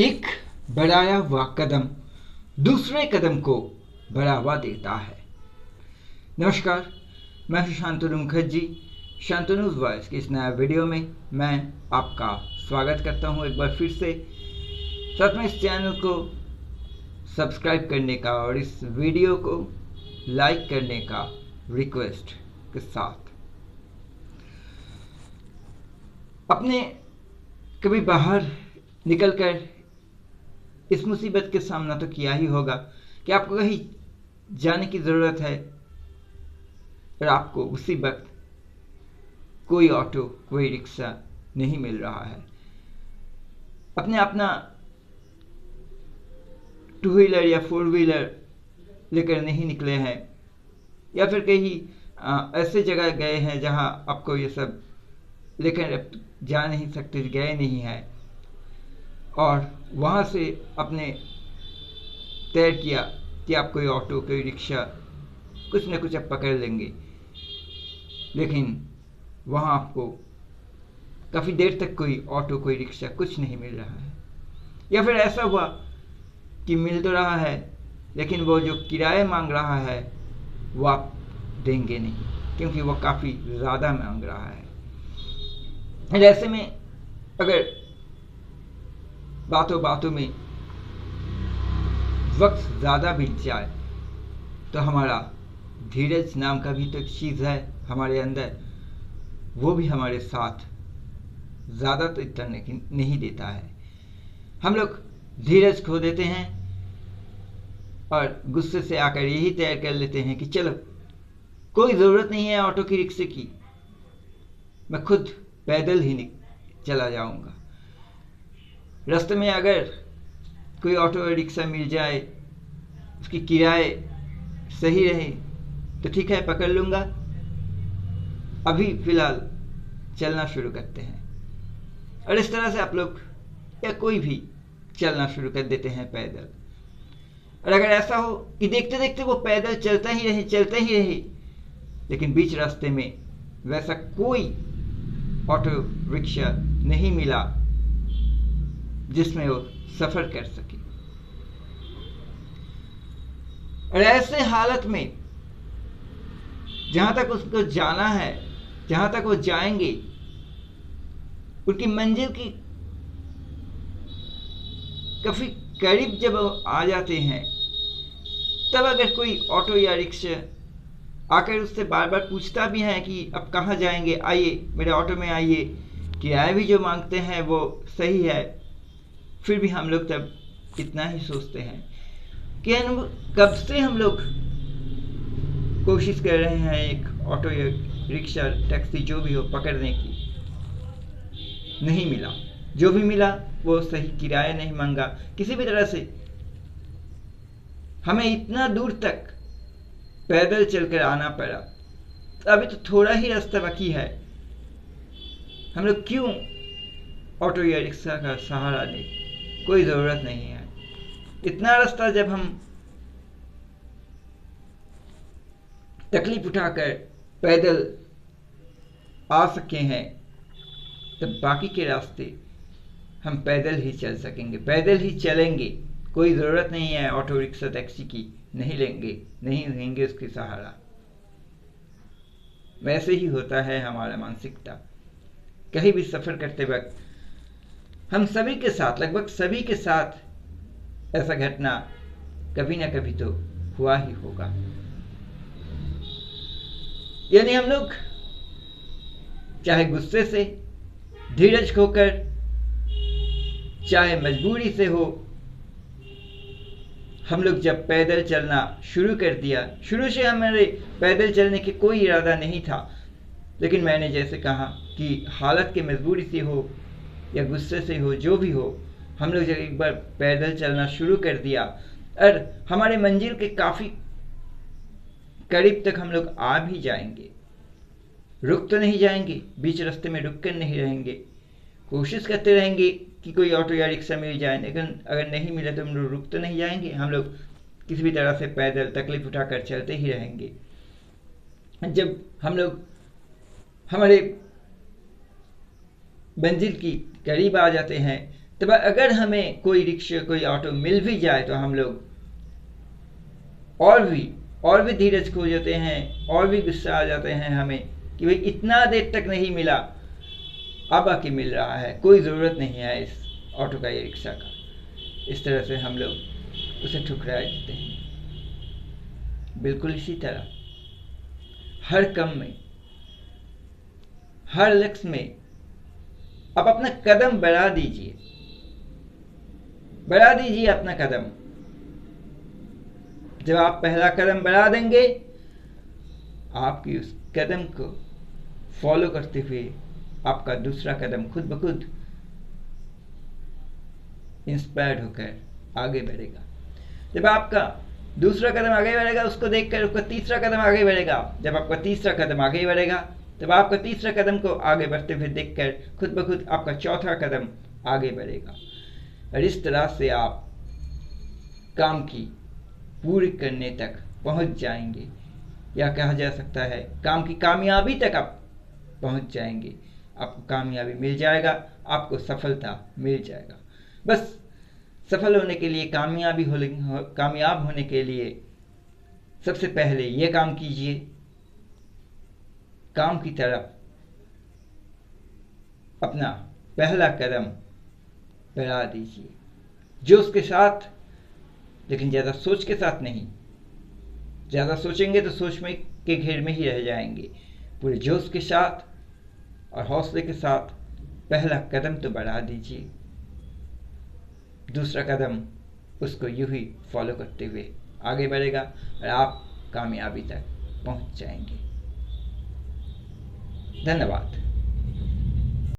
एक बढ़ाया हुआ कदम दूसरे कदम को बढ़ावा देता है। नमस्कार, मैं हूं शांतनु मुखर्जी। शांतनुज वॉइस के इस नया वीडियो में मैं आपका स्वागत करता हूं एक बार फिर से। साथ में इस चैनल को सब्सक्राइब करने का और इस वीडियो को लाइक करने का रिक्वेस्ट के साथ। अपने कभी बाहर निकलकर इस मुसीबत के सामना तो किया ही होगा कि आपको कहीं जाने की ज़रूरत है और आपको उसी वक्त कोई ऑटो, कोई रिक्शा नहीं मिल रहा है। अपने अपना टू व्हीलर या फोर व्हीलर लेकर नहीं निकले हैं या फिर कहीं ऐसे जगह गए हैं जहां आपको ये सब लेकर जा नहीं सकते, गए नहीं हैं और वहाँ से आपने तय किया कि आप कोई ऑटो, कोई रिक्शा, कुछ न कुछ आप पकड़ लेंगे, लेकिन वहाँ आपको काफ़ी देर तक कोई ऑटो, कोई रिक्शा कुछ नहीं मिल रहा है। या फिर ऐसा हुआ कि मिल तो रहा है लेकिन वो जो किराया मांग रहा है वो आप देंगे नहीं क्योंकि वो काफ़ी ज़्यादा मांग रहा है। ऐसे में अगर बातों बातों में वक्त ज़्यादा बीत जाए तो हमारा धीरज नाम का भी तो एक चीज़ है हमारे अंदर, वो भी हमारे साथ ज़्यादा तो इतना नहीं देता है। हम लोग धीरज खो देते हैं और गुस्से से आकर यही तय कर लेते हैं कि चलो कोई ज़रूरत नहीं है ऑटो की, रिक्शे की, मैं खुद पैदल ही चला जाऊंगा। रास्ते में अगर कोई ऑटो या रिक्शा मिल जाए, उसकी किराए सही रहे तो ठीक है, पकड़ लूँगा। अभी फ़िलहाल चलना शुरू करते हैं और इस तरह से आप लोग या कोई भी चलना शुरू कर देते हैं पैदल। और अगर ऐसा हो कि देखते देखते वो पैदल चलता ही रहे, लेकिन बीच रास्ते में वैसा कोई ऑटो रिक्शा नहीं मिला जिसमें वो सफ़र कर सके, और ऐसे हालत में जहाँ तक उसको जाना है, जहाँ तक वो जाएंगे, उनकी मंजिल की काफ़ी करीब जब आ जाते हैं तब अगर कोई ऑटो या रिक्शा आकर उससे बार बार पूछता भी है कि अब कहाँ जाएंगे, आइए मेरे ऑटो में आइए, किराया भी जो मांगते हैं वो सही है, फिर भी हम लोग तब इतना ही सोचते हैं कि कब से हम लोग कोशिश कर रहे हैं एक ऑटो या रिक्शा, टैक्सी जो भी हो पकड़ने की, नहीं मिला। जो भी मिला वो सही किराया नहीं मांगा, किसी भी तरह से हमें इतना दूर तक पैदल चलकर आना पड़ा। अभी तो थोड़ा ही रास्ता बाकी है, हम लोग क्यों ऑटो या रिक्शा का सहारा लें? कोई ज़रूरत नहीं है। इतना रास्ता जब हम तकलीफ उठाकर पैदल आ सके हैं तब बाकी के रास्ते हम पैदल ही चल सकेंगे, पैदल ही चलेंगे। कोई ज़रूरत नहीं है ऑटो, रिक्शा, टैक्सी की, नहीं लेंगे उसके सहारा। वैसे ही होता है हमारा मानसिकता। कहीं भी सफ़र करते वक्त हम सभी के साथ, लगभग सभी के साथ ऐसा घटना कभी ना कभी तो हुआ ही होगा। यानी हम लोग चाहे गुस्से से, धीरज खोकर, चाहे मजबूरी से हो, हम लोग जब पैदल चलना शुरू कर दिया, शुरू से हमारे पैदल चलने की कोई इरादा नहीं था, लेकिन मैंने जैसे कहा कि हालत की मजबूरी से हो या गुस्से से हो, जो भी हो, हम लोग जब एक बार पैदल चलना शुरू कर दिया और हमारे मंजिल के काफ़ी करीब तक हम लोग आ भी जाएंगे, रुक तो नहीं जाएंगे, बीच रास्ते में रुक कर नहीं रहेंगे, कोशिश करते रहेंगे कि कोई ऑटो या रिक्शा मिल जाए, लेकिन अगर नहीं मिले तो हम लोग रुक तो नहीं जाएंगे, हम लोग किसी भी तरह से पैदल तकलीफ उठाकर चलते ही रहेंगे। जब हम लोग हमारे मंजिल की करीब आ जाते हैं तब अगर हमें कोई रिक्शा कोई ऑटो मिल भी जाए तो हम लोग और भी धीरज खो जाते हैं, और भी गुस्सा आ जाते हैं हमें कि भाई इतना देर तक नहीं मिला, अब आके मिल रहा है, कोई ज़रूरत नहीं है इस ऑटो का या रिक्शा का। इस तरह से हम लोग उसे ठुकरा देते हैं। बिल्कुल इसी तरह हर काम में, हर लक्ष्य में आप अपना कदम बढ़ा दीजिए, अपना कदम। जब आप पहला कदम बढ़ा देंगे, आपकी उस कदम को फॉलो करते हुए आपका दूसरा कदम खुद ब खुद इंस्पायर्ड होकर आगे बढ़ेगा। जब आपका दूसरा कदम आगे बढ़ेगा, उसको देखकर आपका तीसरा कदम आगे बढ़ेगा। जब आपका तीसरा कदम आगे बढ़ेगा, तब आपका तीसरा कदम को आगे बढ़ते हुए देखकर खुद ब खुद आपका चौथा कदम आगे बढ़ेगा। और इस तरह से आप काम की पूरी करने तक पहुंच जाएंगे, या कहा जा सकता है काम की कामयाबी तक आप पहुंच जाएंगे। आपको कामयाबी मिल जाएगा, आपको सफलता मिल जाएगा। बस सफल होने के लिए, कामयाब होने के लिए सबसे पहले ये काम कीजिए, काम की तरफ अपना पहला कदम बढ़ा दीजिए, जोश के साथ, लेकिन ज़्यादा सोच के साथ नहीं। ज़्यादा सोचेंगे तो सोच में के घेर में ही रह जाएंगे। पूरे जोश के साथ और हौसले के साथ पहला कदम तो बढ़ा दीजिए, दूसरा कदम उसको यूं ही फॉलो करते हुए आगे बढ़ेगा और आप कामयाबी तक पहुंच जाएंगे। धन्यवाद।